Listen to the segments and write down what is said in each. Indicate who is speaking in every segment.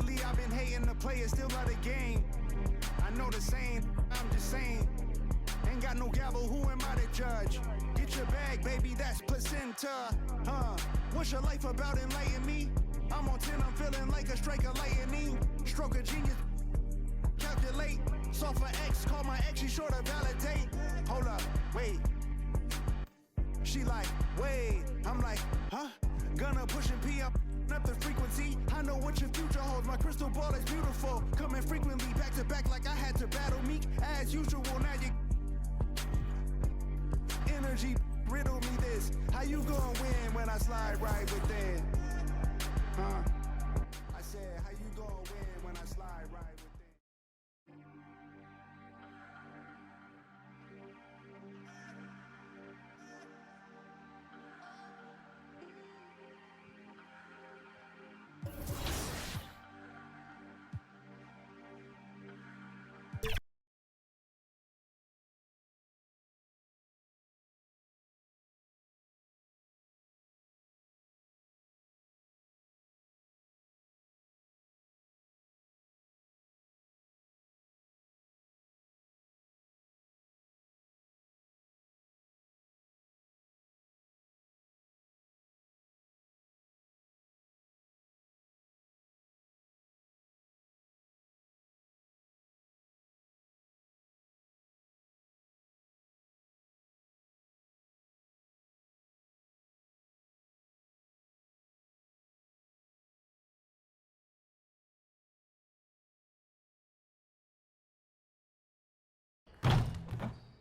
Speaker 1: Lately I've been hating the players, still love the game. I know the saying, I'm just saying. Ain't got no gavel, who am I to judge? Get your bag, baby, that's placenta. What's your life about, enlighten me? I'm on 10, I'm feeling like a strike of lightning. Stroke of genius, calculate. Soft for X, call my ex, she sure to validate. Hold up, wait. She like, wait, I'm like, huh? Gonna push and pee up the frequency. I know what your future holds, my crystal ball is beautiful. Coming frequently, back to back like I had to battle Meek. As usual, now you energy, riddle me this. How you gonna win when I slide right within? I said, how you gonna win when I slide right within?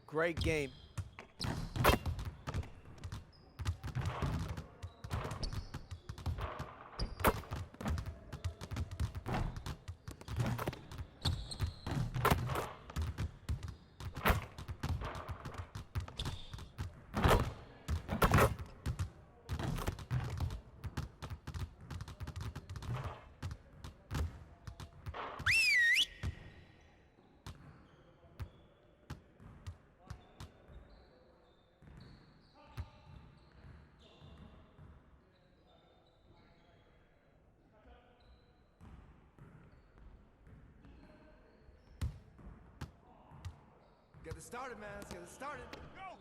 Speaker 2: Great game.
Speaker 3: Get it started, man. Let's get it started.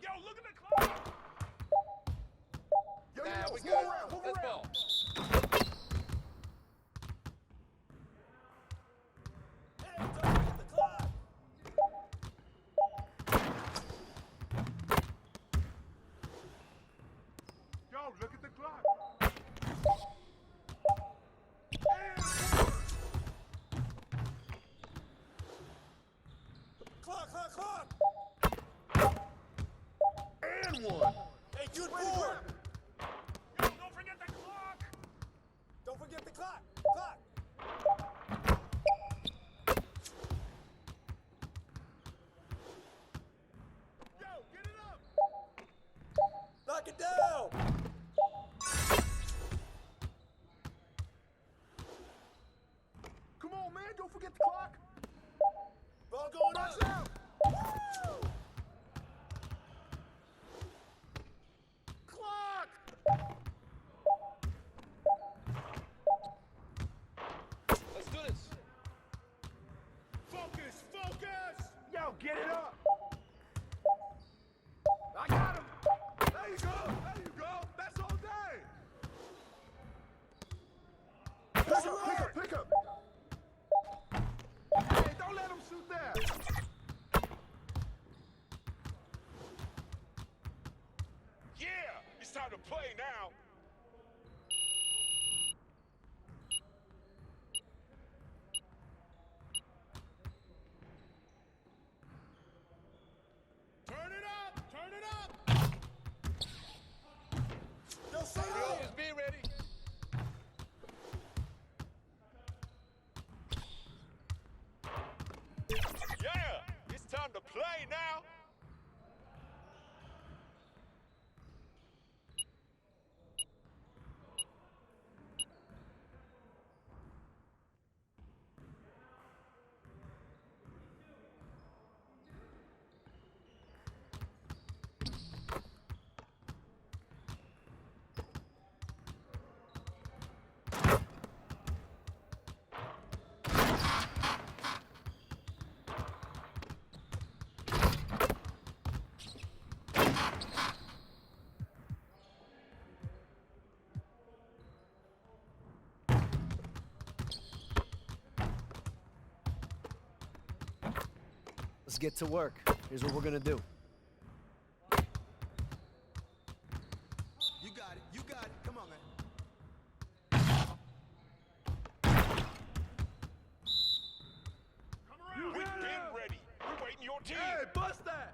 Speaker 4: Yo, look at the clock!
Speaker 5: Nah, we good. Let's ball.
Speaker 3: Hey, don't forget the clock!
Speaker 4: Yo, look at the clock!
Speaker 3: Clock!
Speaker 4: And one!
Speaker 3: Hey, good board!
Speaker 4: Yo, don't forget the clock!
Speaker 3: Don't forget the clock! Clock!
Speaker 4: Yo, get it up!
Speaker 3: Knock it down!
Speaker 4: Come on, man, don't forget the clock!
Speaker 3: Ball going
Speaker 4: Watch
Speaker 3: up!
Speaker 4: out!
Speaker 3: Woo!
Speaker 4: Clock!
Speaker 5: Let's do this.
Speaker 4: Focus! Yo, get it up! I got him! There you go! That's all day! Pick up! Hey, don't let him shoot there! Yeah! It's time to play now! Turn it up!
Speaker 3: Yo, say
Speaker 5: We
Speaker 3: it!
Speaker 5: always be ready.
Speaker 4: Yeah! It's time to play now!
Speaker 2: Let's get to work. Here's what we're gonna do.
Speaker 3: You got it. You got it. Come on, man.
Speaker 4: We've been ready. We're waiting your team.
Speaker 3: Hey, bust that.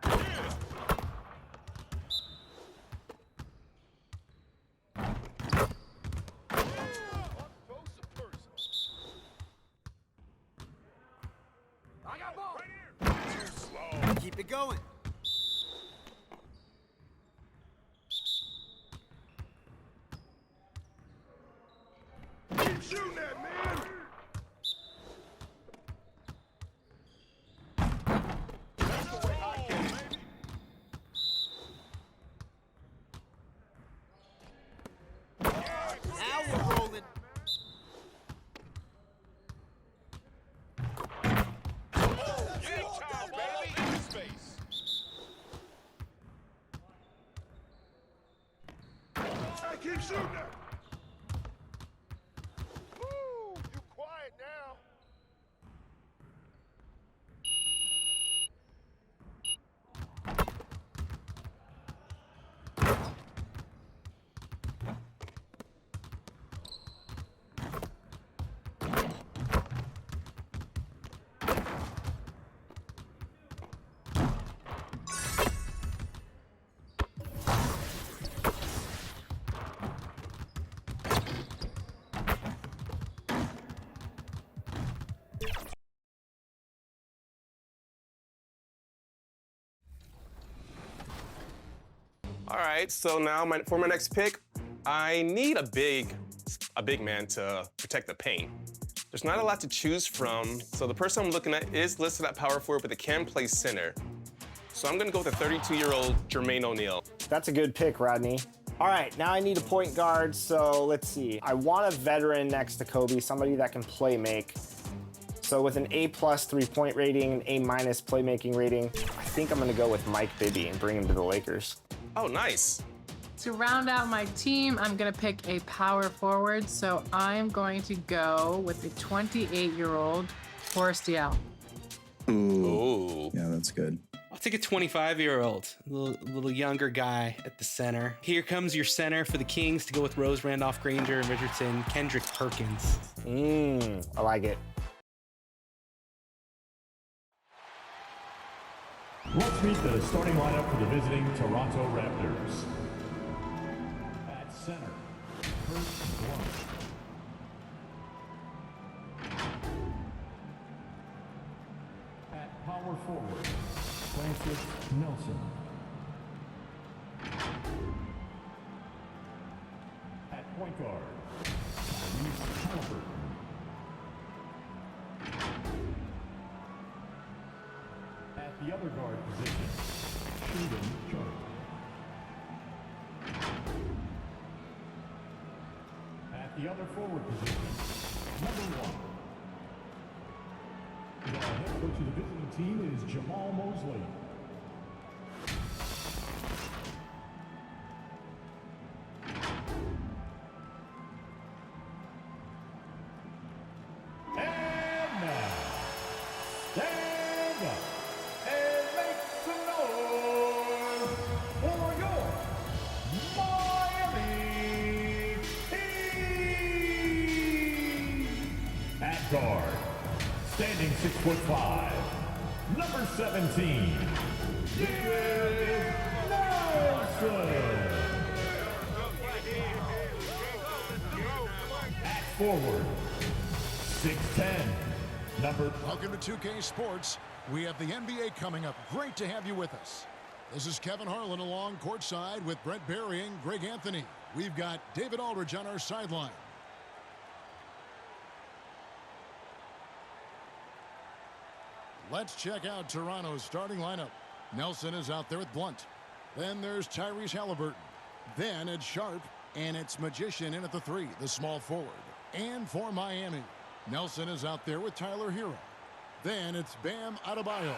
Speaker 3: I got ball.
Speaker 4: Right here. Too slow.
Speaker 2: Keep it going.
Speaker 4: Keep shooting that, man. That's the way I can, baby.
Speaker 2: Now we're rolling.
Speaker 4: Big time, baby. In space. Hey, keep shooting that. Woo, you quiet now.
Speaker 6: All right, so now for my next pick, I need a big man to protect the paint. There's not a lot to choose from, so the person I'm looking at is listed at power forward, but they can play center. So I'm gonna go with the 32-year-old Jermaine O'Neal.
Speaker 7: That's a good pick, Rodney. All right, now I need a point guard, so let's see. I want a veteran next to Kobe, somebody that can play make. So with an A+ 3-point rating, an A- playmaking rating, I think I'm gonna go with Mike Bibby and bring him to the Lakers.
Speaker 6: Oh, nice.
Speaker 8: To round out my team, I'm going to pick a power forward, so I'm going to go with the 28-year-old Horace Dial.
Speaker 6: Ooh.
Speaker 9: Yeah, that's good.
Speaker 10: I'll take a 25-year-old, a little younger guy at the center. Here comes your center for the Kings to go with Rose, Randolph, Granger, and Richardson, Kendrick Perkins.
Speaker 7: I like it.
Speaker 11: Let's meet the starting lineup for the visiting Toronto Raptors. At center, Kurt Blunt. At power forward, Francis Nelson. At point guard, Tyrese Halliburton. At the other guard position, Shaedon Sharpe. At the other forward position, number 1. The head coach of the visiting team is Jamal Mosley. And now, stand up and make some noise for your Miami Heat. At guard, standing 6'5", number 17, David Nelson. At forward, 6'10", number...
Speaker 12: Welcome to 2K Sports. We have the NBA coming up. Great to have you with us. This is Kevin Harlan along courtside with Brent Barry and Greg Anthony. We've got David Aldridge on our sideline. Let's check out Toronto's starting lineup. Nelson is out there with Blunt. Then there's Tyrese Halliburton. Then it's Sharpe, and it's Magician in at the 3, the small forward. And for Miami, Nelson is out there with Tyler Hero. Then it's Bam Adebayo.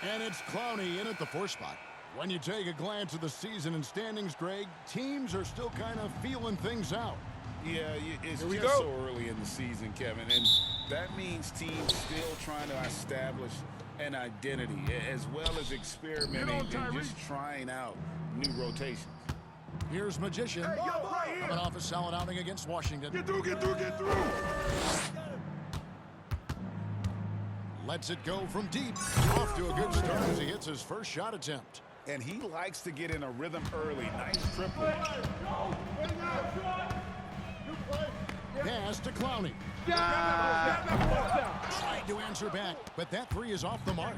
Speaker 12: And it's Clowney in at the 4 spot. When you take a glance at the season and standings, Greg, teams are still kind of feeling things out.
Speaker 13: Yeah, it's just so early in the season, Kevin, and that means teams still trying to establish an identity, as well as experimenting and just trying out new rotations.
Speaker 12: Here's Magician. Coming off a solid outing against Washington.
Speaker 4: Get through, get through, get through.
Speaker 12: Lets it go from deep. Off to a good start as he hits his first shot attempt.
Speaker 13: And he likes to get in a rhythm early. Nice triple.
Speaker 12: Pass to Clowney. Tried to answer back, but that three is off the mark.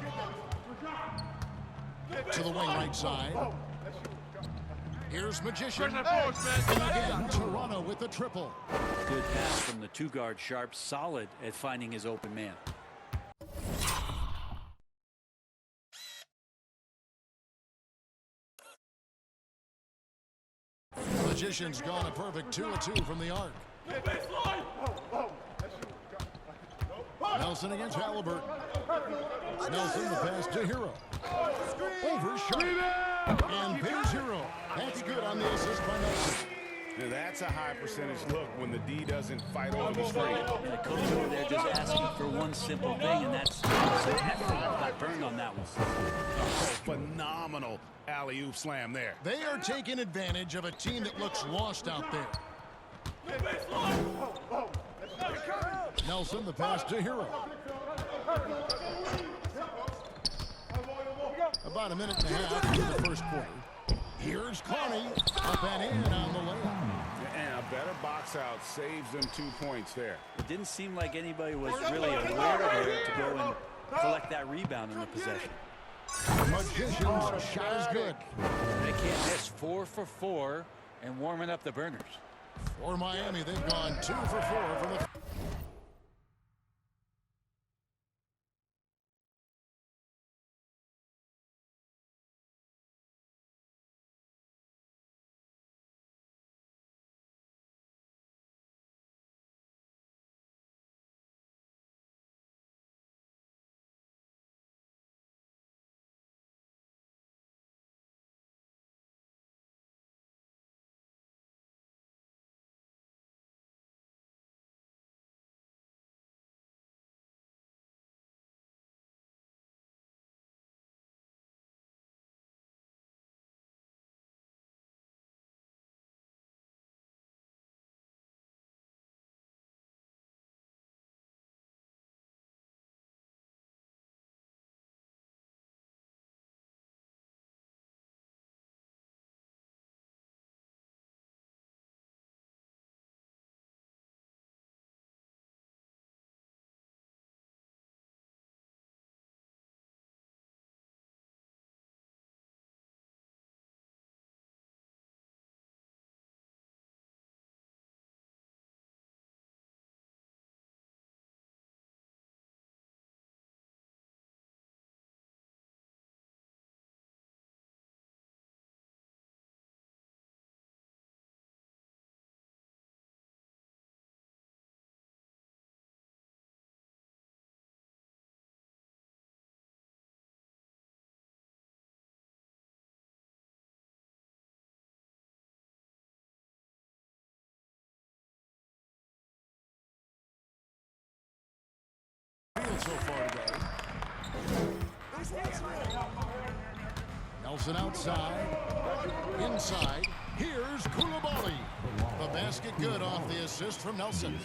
Speaker 12: To the wing right side. Here's Magician. And again, Toronto with the triple.
Speaker 9: Good pass from the two-guard Sharp. Solid at finding his open man.
Speaker 12: Magician's gone a perfect 2 of 2 from the arc. Nelson against Halliburton. Nelson the pass to Hero. Over Sharp. And there's Hero. That's good on the assist by Nelson.
Speaker 13: Now that's a high percentage look when the D doesn't fight over the screen.
Speaker 9: And the coach over there just asking for one simple thing, and that's got burned on that one.
Speaker 13: Oh, phenomenal alley-oop slam there.
Speaker 12: They are taking advantage of a team that looks lost out there. Nelson the pass to Hero. About a minute and a half into the first quarter. Here's Clowney up and in on the layup.
Speaker 13: And a better box out saves them 2 points there.
Speaker 9: It didn't seem like anybody was really aware there to go and collect that rebound in the possession.
Speaker 12: Magician's shot is good.
Speaker 9: They can't miss 4 for 4 and warming up the burners.
Speaker 12: For Miami, they've gone 2 for 4 from the... So far today. Nelson outside. Inside. Here's Koulibaly. The basket good off the assist from Nelson.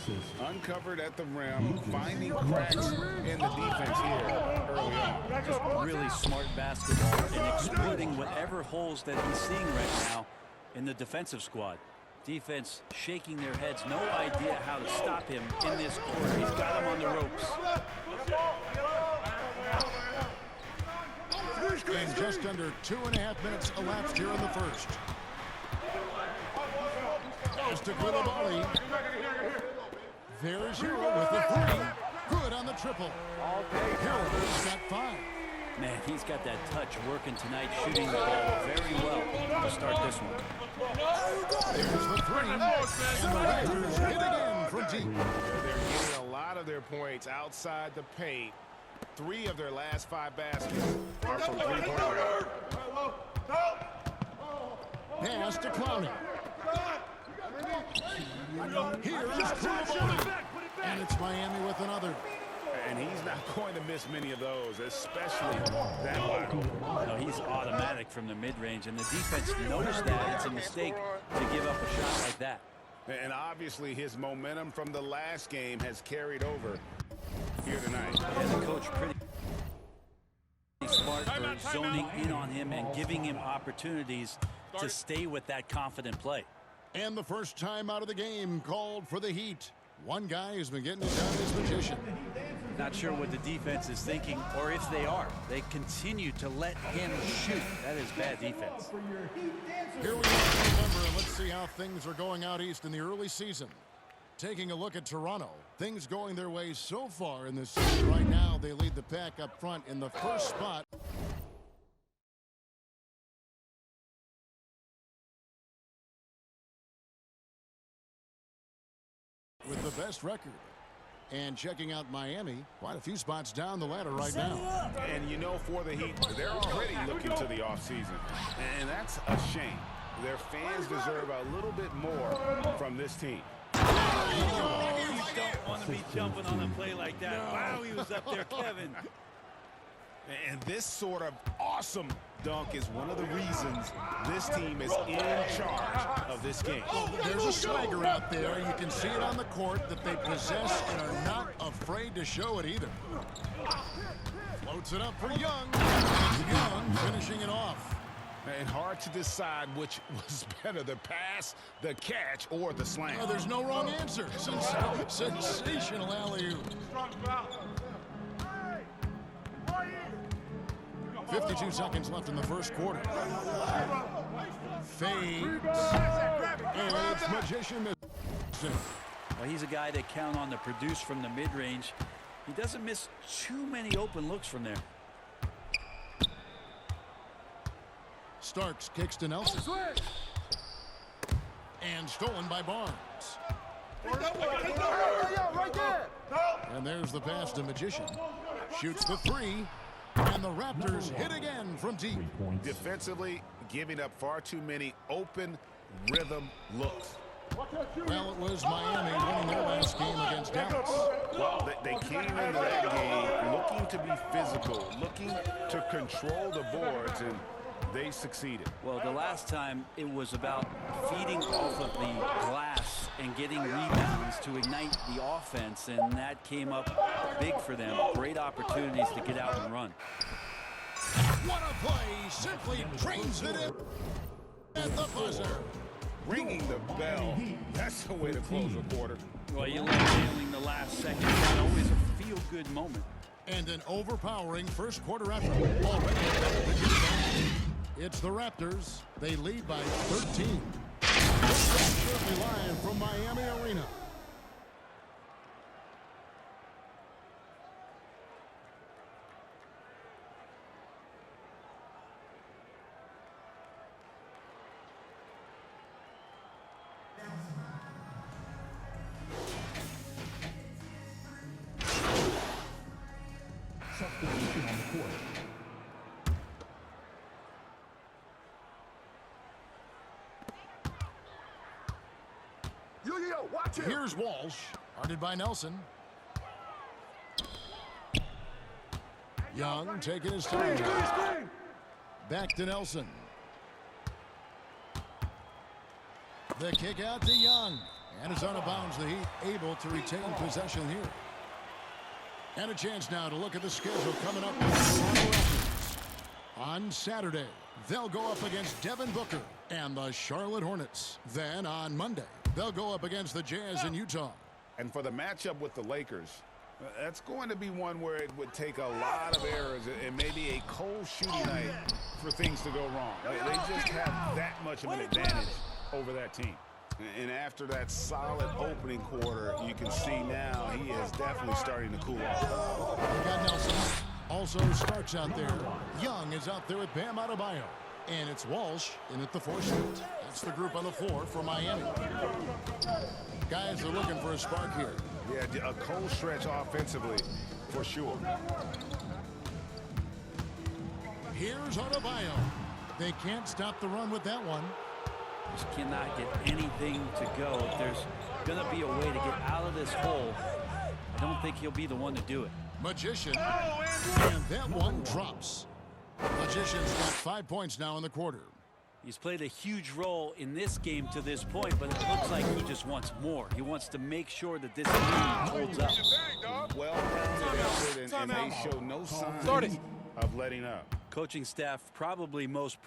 Speaker 13: Uncovered at the rim, finding cracks in the defense here early on.
Speaker 9: Just really smart basketball and exploiting whatever holes that he's seeing right now in the defensive squad. Defense shaking their heads, no idea how to stop him in this quarter. He's got him on the ropes.
Speaker 12: And just under 2.5 minutes elapsed here in the first. Pass to Koulibaly. There's Hero with the three. Good on the triple. Hero's got 5.
Speaker 9: Man, he's got that touch working tonight, shooting the ball very well to start this one.
Speaker 12: There's the 3. And the Raptors hit again from deep.
Speaker 13: They're getting a lot of their points outside the paint. 3 of their last 5 baskets are from three-point range.
Speaker 12: Pass to Clowney. Here's Koulibaly. And it's Miami with another.
Speaker 13: And he's not going to miss many of those, especially that wide open.
Speaker 9: No, he's automatic from the mid-range, and the defense knows that. It's a mistake to give up a shot like that.
Speaker 13: And obviously his momentum from the last game has carried over here tonight.
Speaker 9: And the coach pretty smart for zoning in on him and giving him opportunities to stay with that confident play.
Speaker 12: And the first time out of the game called for the Heat. One guy has been getting it done as magician.
Speaker 9: Not sure what the defense is thinking, or if they are. They continue to let him shoot. That is bad defense.
Speaker 12: Here we are in November, and let's see how things are going out east in the early season. Taking a look at Toronto, things going their way so far in this season. Right now, they lead the pack up front in the first spot. With the best record. And checking out Miami, quite a few spots down the ladder right now.
Speaker 13: And you know, for the Heat, they're already looking to the offseason. And that's a shame. Their fans deserve a little bit more from this team.
Speaker 9: Oh, you don't want to be jumping on a play like that. Wow, he was up there, Kevin.
Speaker 13: And this sort of awesome dunk is one of the reasons this team is in charge of this game.
Speaker 12: There's a swagger out there. You can see it on the court that they possess and are not afraid to show it either. Floats it up for Young. Young finishing it off.
Speaker 13: And hard to decide which was better, the pass, the catch, or the slam.
Speaker 12: Oh, there's no wrong answer. Sensational alley-oop. 52 seconds left in the first quarter. Fades. And it's magician.
Speaker 9: Well, he's a guy that count on to produce from the mid-range. He doesn't miss too many open looks from there.
Speaker 12: Starks kicks to Nelson. And stolen by Barnes. And there's the pass to Magician. Shoots the three. And the Raptors hit again from deep.
Speaker 13: Defensively, giving up far too many open rhythm looks.
Speaker 12: Well, it was Miami winning their last game against Dallas.
Speaker 13: Well, they came into that game looking to be physical, looking to control the boards, and they succeeded.
Speaker 9: Well, the last time it was about feeding off of the glass and getting rebounds to ignite the offense, and that came up big for them. Great opportunities to get out and run.
Speaker 12: What a play! Simply drains it in at the buzzer.
Speaker 13: Ringing the bell. That's the way to close a quarter.
Speaker 9: Well, you love nailing the last second. Not always a feel-good moment.
Speaker 12: And an overpowering first quarter effort. Already it's the Raptors. They lead by 13. Certainly live from Miami Arena.
Speaker 11: Substitution on the court.
Speaker 12: Watch it. Here's Walsh, guarded by Nelson. Young taking his time. Back to Nelson. The kick out to Young. And it's out of bounds. The Heat able to retain possession here. And a chance now to look at the schedule coming up with the Toronto Raptors. On Saturday, they'll go up against Devin Booker and the Charlotte Hornets. Then on Monday, they'll go up against the Jazz in Utah.
Speaker 13: And for the matchup with the Lakers, that's going to be one where it would take a lot of errors and maybe a cold shooting night for things to go wrong. They just have that much of an advantage over that team. And after that solid opening quarter, you can see now he is definitely starting to cool off.
Speaker 12: We got Nelson. Also Starks out there. Young is out there with Bam Adebayo. And it's Walsh in at the 4 spot. That's the group on the floor for Miami. Guys are looking for a spark here.
Speaker 13: Yeah, a cold stretch offensively for sure.
Speaker 12: Here's Adebayo. They can't stop the run with that one.
Speaker 9: Just cannot get anything to go. If there's going to be a way to get out of this hole, I don't think he'll be the one to do it.
Speaker 12: Magician, and that one drops. Magician's got 5 points now in the quarter.
Speaker 9: He's played a huge role in this game to this point, but it looks like he just wants more. He wants to make sure that this team holds up.
Speaker 13: Well-rounded effort, and they show no signs of letting up.
Speaker 9: Coaching staff probably most...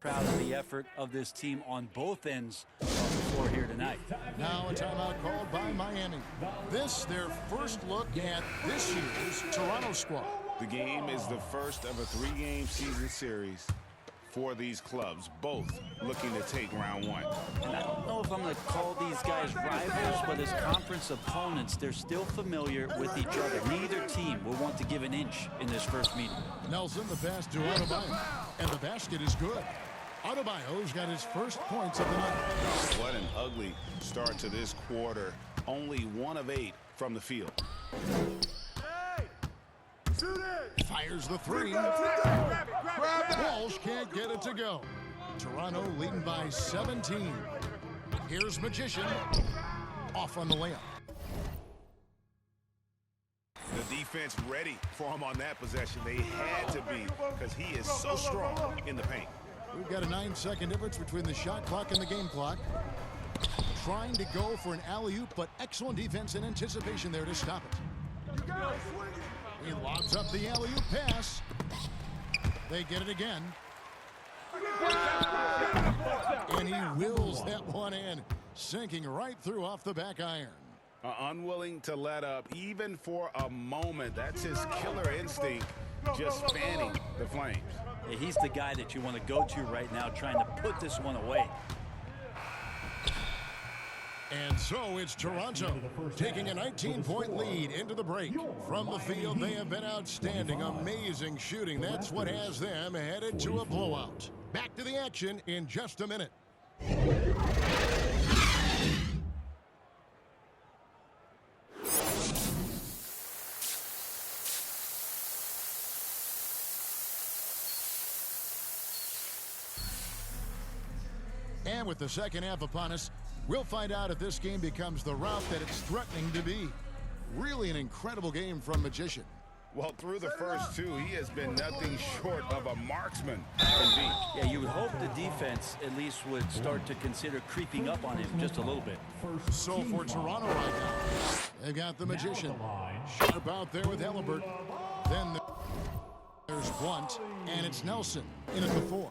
Speaker 9: proud of the effort of this team on both ends of the floor here tonight.
Speaker 12: Now a timeout called by Miami. This their first look at this year's Toronto squad.
Speaker 13: The game is the first of a 3-game season series for these clubs, both looking to take round 1.
Speaker 9: And I don't know if I'm going to call these guys rivals, but as conference opponents, they're still familiar with each other. Neither team will want to give an inch in this first meeting.
Speaker 12: Nelson, the pass to Adebayo, and the basket is good. Adebayo's got his first points of the night.
Speaker 13: What an ugly start to this quarter. Only 1 of 8 from the field.
Speaker 12: Fires the 3. Walsh can't get it to go. Toronto leading by 17. Here's Magician. Off on the layup.
Speaker 13: The defense ready for him on that possession. They had to be, because he is so strong in the paint.
Speaker 12: We've got a 9-second difference between the shot clock and the game clock. Trying to go for an alley-oop, but excellent defense and anticipation there to stop it. He lobs up the alley-oop pass. They get it again. And he wills that one in, sinking right through off the back iron.
Speaker 13: Unwilling to let up, even for a moment. That's his killer instinct, just fanning the flames.
Speaker 9: Yeah, he's the guy that you want to go to right now, trying to put this one away.
Speaker 12: And so it's Toronto taking a 19-point lead into the break. From the field, they have been outstanding. Amazing shooting. That's what has them headed to a blowout. Back to the action in just a minute. And with the second half upon us, we'll find out if this game becomes the route that it's threatening to be. Really an incredible game from Magician.
Speaker 13: Well, through the first 2, he has been nothing short of a marksman from deep.
Speaker 9: Yeah, you would hope the defense at least would start to consider creeping up on him just a little bit.
Speaker 12: So for Toronto right now, they've got the Magician. Sharp out there with Halliburton. Then there's Blunt, and it's Nelson in at the 4.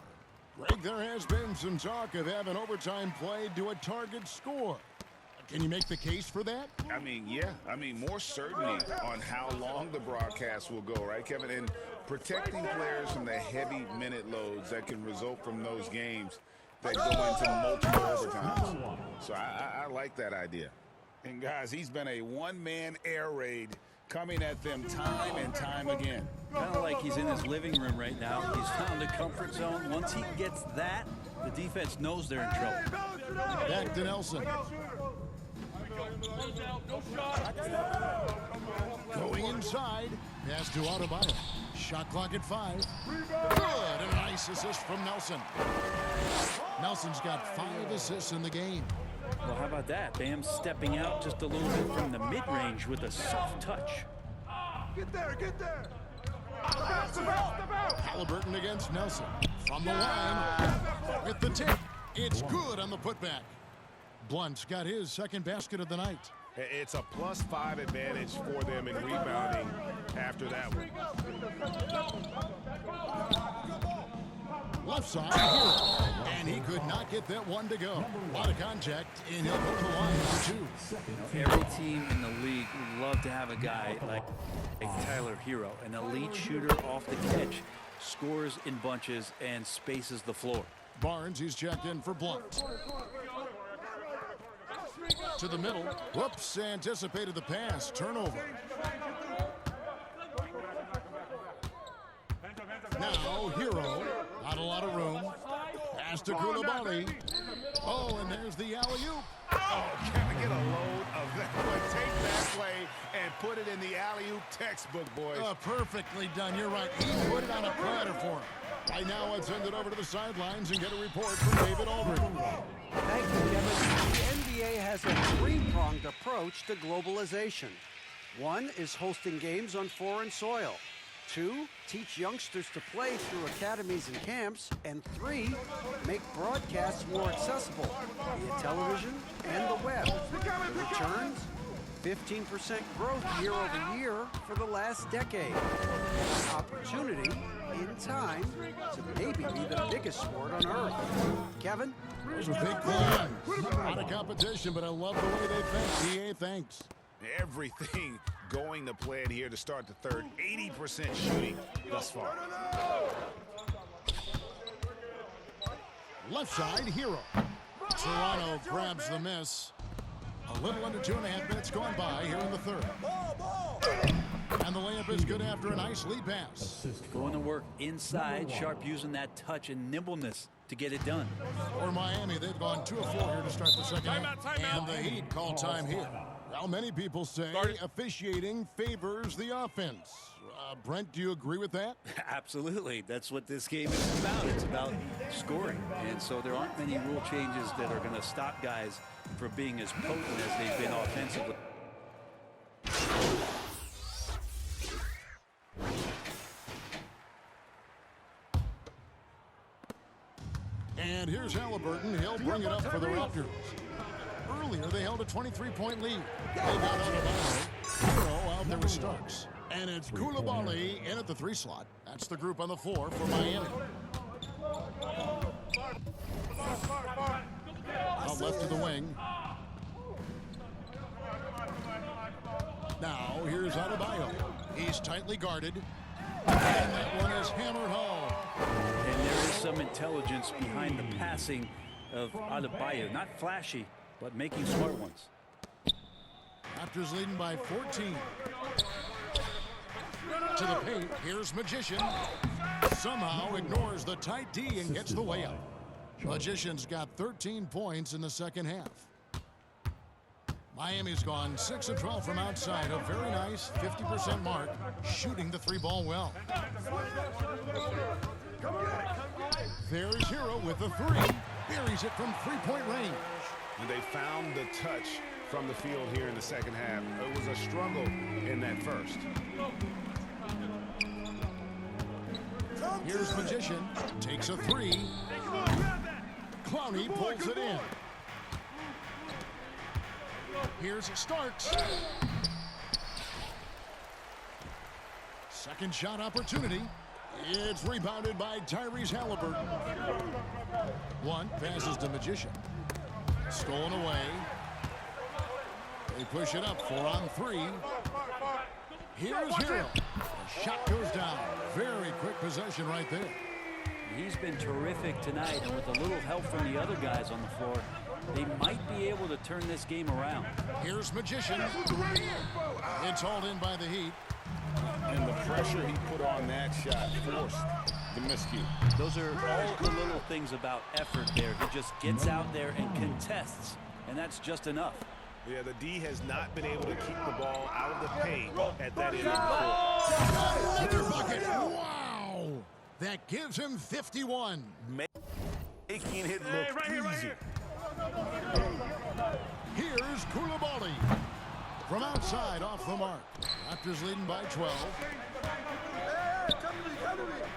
Speaker 12: Greg, there has been some talk of having overtime played to a target score. Can you make the case for that?
Speaker 13: I mean, yeah. I mean, more certainty on how long the broadcast will go, right, Kevin? And protecting players from the heavy minute loads that can result from those games that go into multiple overtimes. So I like that idea. And, guys, he's been a one-man air raid coming at them time and time again.
Speaker 9: Kind of like he's in his living room right now. He's found a comfort zone. Once he gets that, the defense knows they're in trouble.
Speaker 12: Back to Nelson. Going inside. Pass to Adebayo. Shot clock at 5. Good. And a nice assist from Nelson. Nelson's got 5 assists in the game.
Speaker 9: Well, how about that? Bam stepping out just a little bit from the mid-range with a soft touch.
Speaker 4: Get there, get there.
Speaker 12: Halliburton against Nelson. From the line. With the tip. It's good on the putback. Blunt's got his second basket of the night.
Speaker 13: It's a +5 advantage for them in rebounding after that one.
Speaker 12: Left side, and he could not get that one to go. A lot of contact, and he'll go to the line for 2.
Speaker 9: Every team in the league would love to have a guy like Tyler Hero, an elite shooter off the catch, scores in bunches, and spaces the floor.
Speaker 12: Barnes, he's checked in for Blunt. To the middle. Whoops, anticipated the pass. Turnover. Now, Hero. Not a lot of room. Pass to Koulibaly. Oh, and there's the alley-oop.
Speaker 13: Oh, can we get a load of that one? Take that play and put it in the alley-oop textbook, boys.
Speaker 12: Perfectly done. You're right. He put it on a platter for him. Right now, let's send it over to the sidelines and get a report from David Aldridge.
Speaker 14: Thank you, Kevin. The NBA has a three-pronged approach to globalization. One is hosting games on foreign soil. 2, teach youngsters to play through academies and camps. And 3, make broadcasts more accessible via television and the web. The returns? 15% growth year over year for the last decade. An opportunity in time to maybe be the biggest sport on earth. Kevin?
Speaker 12: Those are big plans. Not a competition, but I love the way they think. DA, thanks.
Speaker 13: Everything going to plan here to start the third. 80% shooting thus far.
Speaker 12: Left side, Hero. Toronto grabs the miss. A little under 2.5 minutes gone by here in the third. And the layup is good after a nice lead pass.
Speaker 9: Going to work inside. Sharp using that touch and nimbleness to get it done.
Speaker 12: For Miami, they've gone 2 of 4 here to start the second half. And the Heat call time here. Well, many people say officiating favors the offense. Brent, do you agree with that?
Speaker 9: Absolutely. That's what this game is about. It's about scoring. And so there aren't many rule changes that are going to stop guys from being as potent as they've been offensively.
Speaker 12: And here's Halliburton. He'll bring it up for the Raptors. Earlier, they held a 23-point lead. They got out of Hero out there with Starks. And it's Koulibaly in at the 3 slot. That's the group on the floor for Miami. Out left to the wing. Now, here's Adebayo. He's tightly guarded. And that one is hammered home.
Speaker 9: And there is some intelligence behind the passing of Adebayo. Not flashy, but making smart ones.
Speaker 12: Raptors leading by 14. To the paint, here's Magician. Somehow ignores the tight D and gets the layup. Magician's got 13 points in the second half. Miami's gone 6 of 12 from outside. A very nice 50% mark, shooting the 3-ball well. There's Hero with the 3. Buries it from 3-point range.
Speaker 13: And they found the touch from the field here in the second half. It was a struggle in that first.
Speaker 12: Here's Magician. Takes a 3. Clowney pulls it in. Here's Starks. Second shot opportunity. It's rebounded by Tyrese Halliburton. One passes to Magician. Stolen away. They push it up 4 on 3. Here's Hero. The shot goes down. Very quick possession right there.
Speaker 9: He's been terrific tonight, and with a little help from the other guys on the floor, they might be able to turn this game around.
Speaker 12: Here's Magician. It's hauled in by the Heat.
Speaker 13: And the pressure he put on that shot forced the miscue.
Speaker 9: Those are all the little things about effort there. He just gets out there and contests, and that's just enough.
Speaker 13: Yeah, the D has not been able to keep the ball out of the paint at that end of the court.
Speaker 12: Another bucket. Wow! That gives him 51.
Speaker 13: Making it look easy.
Speaker 12: Here's Koulibaly. From outside, off the mark. Raptors leading by 12.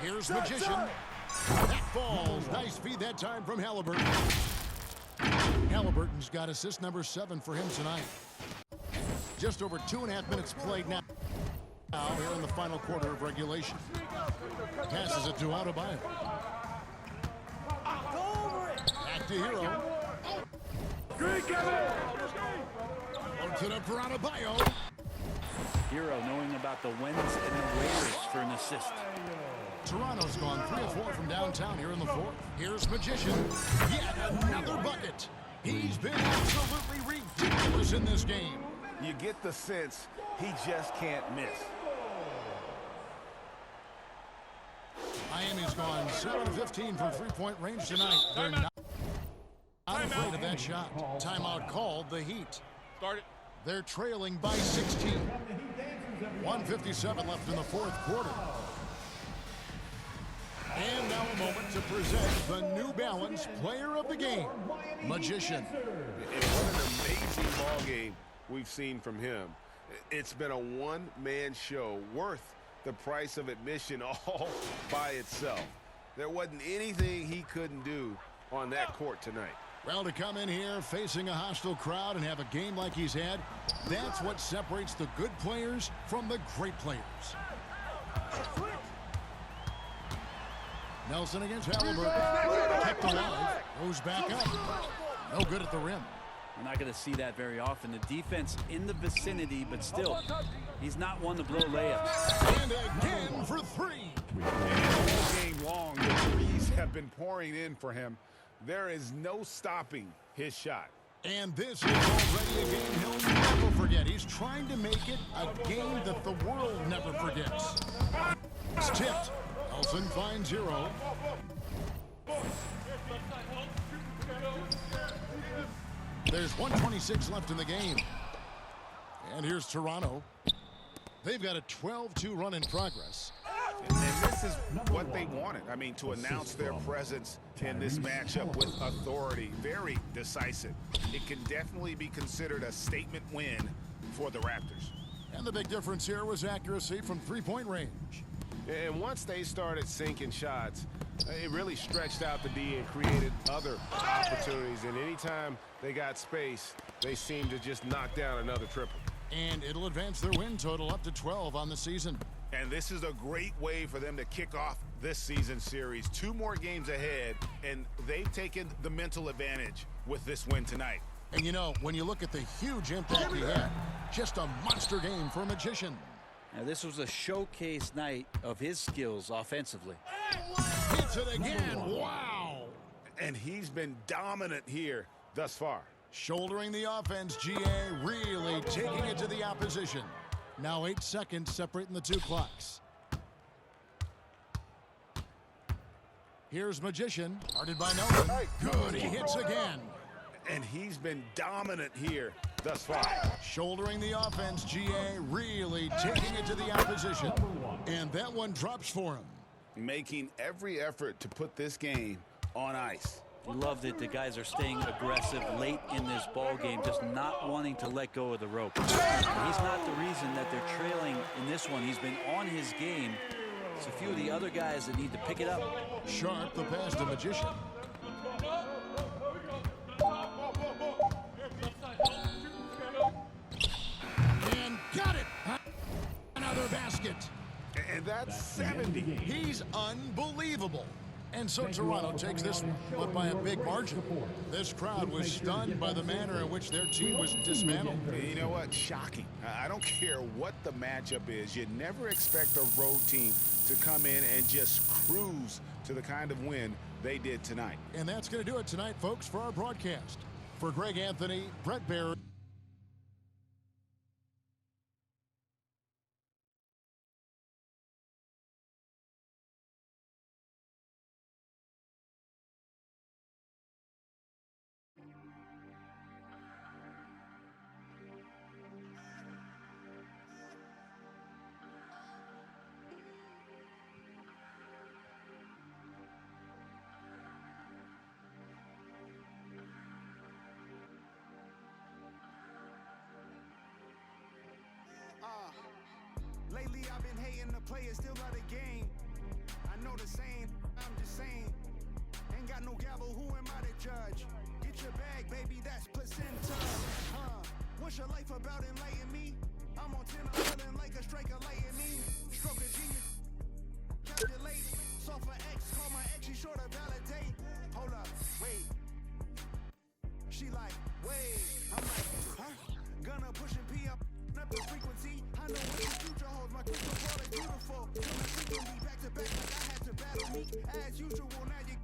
Speaker 12: Here's Magician. That falls. Nice feed that time from Halliburton. Halliburton's got assist number 7 for him tonight. Just over 2.5 minutes played now. Now here in the final quarter of regulation. Passes it to Adebayo. Back to Hero. Puts it up for Adebayo.
Speaker 9: Hero knowing about the whens and the wheres for an assist.
Speaker 12: Toronto's gone 3 of 4 from downtown here in the fourth. Here's Magician. Yet another bucket. He's been absolutely ridiculous in this game.
Speaker 13: You get the sense he just can't miss.
Speaker 12: Miami's gone 7-15 from three-point range tonight. They're not afraid of that shot. Timeout called, the Heat.
Speaker 5: Start it.
Speaker 12: They're trailing by 16. 1:57 left in the fourth quarter. And now a moment to present the New Balance Player of the Game, Magician.
Speaker 4: And what an amazing ball game we've seen from him. It's been a one-man show worth the price of admission all by itself. There wasn't anything he couldn't do on that court tonight.
Speaker 12: Well, to come in here facing a hostile crowd and have a game like he's had, that's what separates the good players from the great players. Nelson against Halliburton. Kept alive. Goes back up. No good at the rim.
Speaker 9: We're not going to see that very often. The defense in the vicinity, but still, he's not one to blow layups.
Speaker 12: And again for three.
Speaker 13: And all game long, the threes have been pouring in for him. There is no stopping his shot.
Speaker 12: And this is already a game he'll never forget. He's trying to make it a game that the world never forgets. It's tipped. Nelson finds zero. There's 1:26 left in the game. And here's Toronto. They've got a 12-2 run in progress.
Speaker 13: And this is what they wanted. I mean, to announce their presence in this matchup with authority. Very decisive. It can definitely be considered a statement win for the Raptors.
Speaker 12: And the big difference here was accuracy from three-point range.
Speaker 4: And once they started sinking shots, it really stretched out the D and created other opportunities. And anytime they got space, they seemed to just knock down another triple.
Speaker 12: And it'll advance their win total up to 12 on the season.
Speaker 13: And this is a great way for them to kick off this season series. 2 more games ahead, and they've taken the mental advantage with this win tonight.
Speaker 12: And you know, when you look at the huge impact he had, just a monster game for a Magician.
Speaker 9: Now, this was a showcase night of his skills offensively.
Speaker 12: Hits it again. Wow.
Speaker 13: And he's been dominant here thus far.
Speaker 12: Shouldering the offense, GA really taking it to the opposition. Now 8 seconds separating the 2 clocks. Here's Magician, guarded by Nelson. Good, he hits again.
Speaker 13: And he's been dominant here thus far.
Speaker 12: Shouldering the offense, GA really taking it to the opposition. And that one drops for him.
Speaker 13: Making every effort to put this game on ice.
Speaker 9: Love that the guys are staying aggressive late in this ball game, just not wanting to let go of the rope. He's not the reason that they're trailing in this one. He's been on his game. It's a few of the other guys that need to pick it up.
Speaker 12: Sharp the pass to Magician. And got it. Another basket.
Speaker 13: And that's 70.
Speaker 12: He's unbelievable. And so Toronto takes this one, but by a big margin. This crowd was stunned by the manner in which their team was dismantled.
Speaker 13: You know what? Shocking. I don't care what the matchup is. You never expect a road team to come in and just cruise to the kind of win they did tonight.
Speaker 12: And that's going to do it tonight, folks, for our broadcast. For Greg Anthony, Brett Barry.
Speaker 1: Lately I've been hating the players, still love the game. I know the saying, I'm just saying. Ain't got no gavel, who am I to judge? Get your bag, baby, that's placenta. What's your life about, enlighten me? I'm on 10, I'm feeling like a strike of lightning. Stroke of genius, calculate. Soft for X, call my ex, she sure to validate. Hold up, wait. She like, wait. I'm like, huh? Gonna push and pee up the frequency. I know what the future holds. My crystal ball is beautiful. Coming frequently back to back like I had to battle me. As usual, now you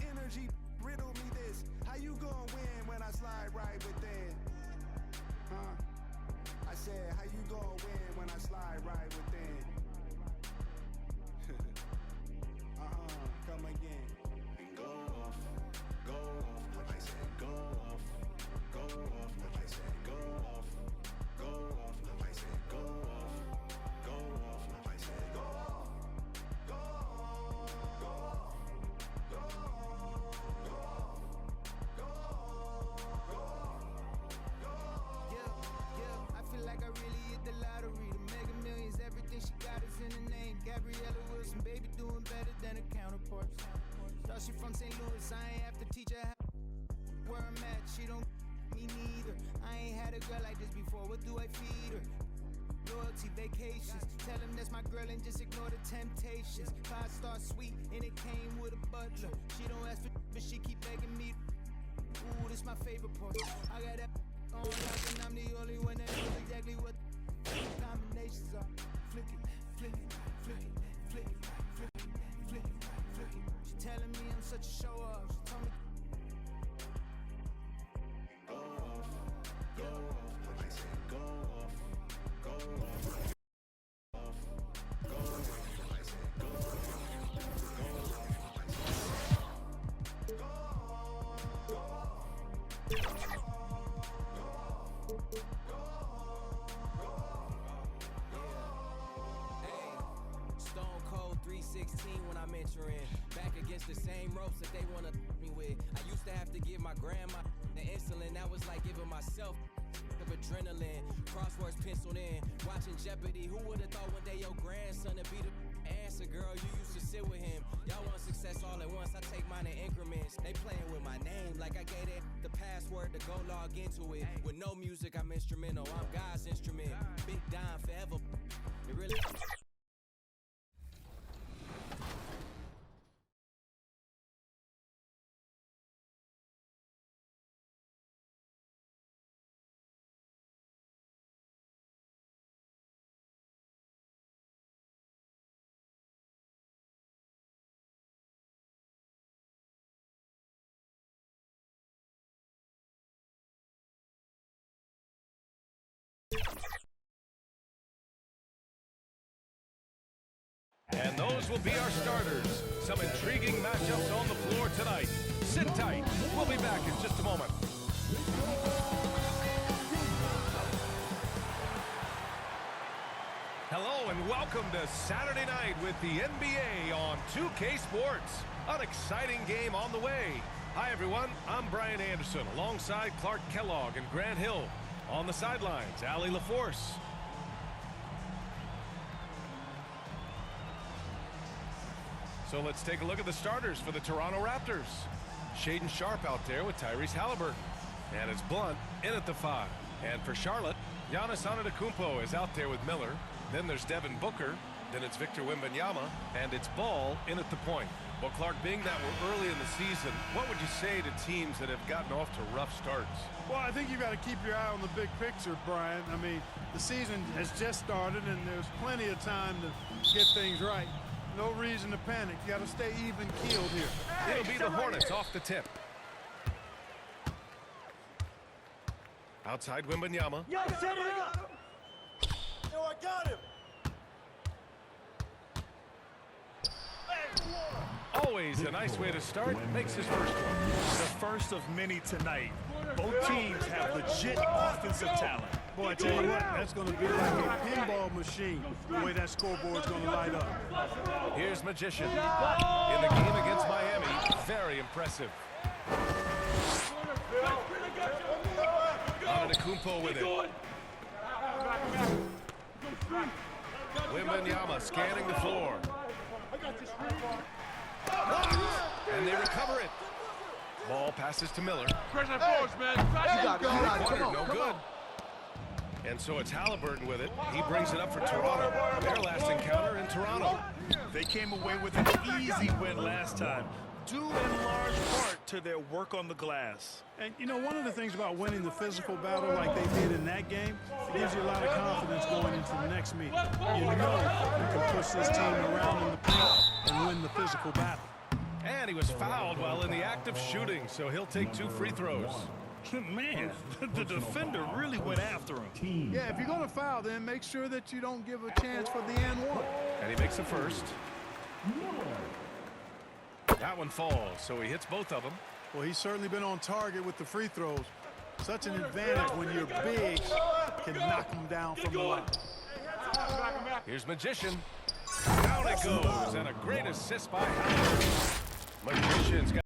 Speaker 1: energy riddle me this. said, how you gonna win when I slide right within? Come again. And go off. I said go off. I said go off. I said go off. I said go off.
Speaker 15: I feel like I really hit the lottery. The Mega Millions, everything she got is in the name. Gabriella Wilson, baby, doing better than her counterparts. Thought she from St. Louis, I ain't have to teach her how where I'm at. She don't me neither. I ain't had a girl like this before. What do I feed her? Loyalty, vacations. Tell him that's my girl and just ignore the temptations. 5-star suite and it came with a butler. She don't ask for but she keep begging me. Ooh, this my favorite part. I got that on lock and I'm the only one that knows exactly what combinations are. Flick it, flick it, flick it, flick it, flick it, flick it, flick it. She telling me I'm such a show off. She told me
Speaker 1: Go off. I said go off. I said go off.
Speaker 15: Stone Cold 316 when I'm entering. Back against the same ropes that they wanna me with. I used to have to give my grandma the insulin. That was like giving myself of adrenaline. Crosswords penciled in. Watching Jeopardy. Who would've thought one day your grandson would be the answer? Girl, you used to sit with him. Y'all want success all at once. I take mine in increments. They playing with my name like I gave it the password to go log into it. With no music, I'm instrumental. I'm God's instrument. Big Dime forever. It really.
Speaker 16: And those will be our starters. Some intriguing matchups on the floor tonight. Sit tight. We'll be back in just a moment. Hello and welcome to Saturday night with the NBA on 2K Sports. An exciting game on the way. Hi everyone, I'm Brian Anderson alongside Clark Kellogg and Grant Hill. On the sidelines, Allie LaForce. So let's take a look at the starters for the Toronto Raptors. Shaedon Sharpe out there with Tyrese Halliburton. And it's Blunt in at the 5. And for Charlotte, Giannis Antetokounmpo is out there with Miller. Then there's Devin Booker. Then it's Victor Wembanyama. And it's Ball in at the point. Well, Clark, being that we're early in the season, what would you say to teams that have gotten off to rough starts?
Speaker 17: Well, I think you've got to keep your eye on the big picture, Brian. I mean, the season has just started, and there's plenty of time to get things right. No reason to panic. You got to stay even-keeled here.
Speaker 16: It'll be the Hornets off the tip. Outside Wembanyama.
Speaker 3: Yo, set it up! Yo, I got him!
Speaker 16: Always a nice way to start. Makes his first one.
Speaker 18: The first of many tonight. Both teams have legit offensive talent.
Speaker 17: Boy, I tell you what, that's going to be like a pinball machine, the way that scoreboard's going to light up.
Speaker 16: Here's Magician. In the game against Miami, very impressive. Antetokounmpo with it. Wembanyama scanning the floor. And they recover it. Ball passes to Miller.
Speaker 3: Pressure force, man.
Speaker 16: No good. And so it's Halliburton with it. He brings it up for Toronto. Their last encounter in Toronto.
Speaker 18: They came away with an easy win last time, due in large part to their work on the glass.
Speaker 17: And, you know, one of the things about winning the physical battle like they did in that game, it gives you a lot of confidence going into the next meet. You know you can push this team around in the paint and win the physical battle.
Speaker 16: And he was fouled while in the act of shooting, so he'll take 2 free throws.
Speaker 18: Man, the defender really went after him.
Speaker 17: Yeah, if you're going to foul, then make sure that you don't give a chance for the and one.
Speaker 16: And he makes the first. That one falls, so he hits both of them.
Speaker 17: Well, he's certainly been on target with the free throws. Such an advantage when you're big, can knock them down from the line.
Speaker 16: Here's Magician. Down it goes, and a great assist by Howard. Magician's got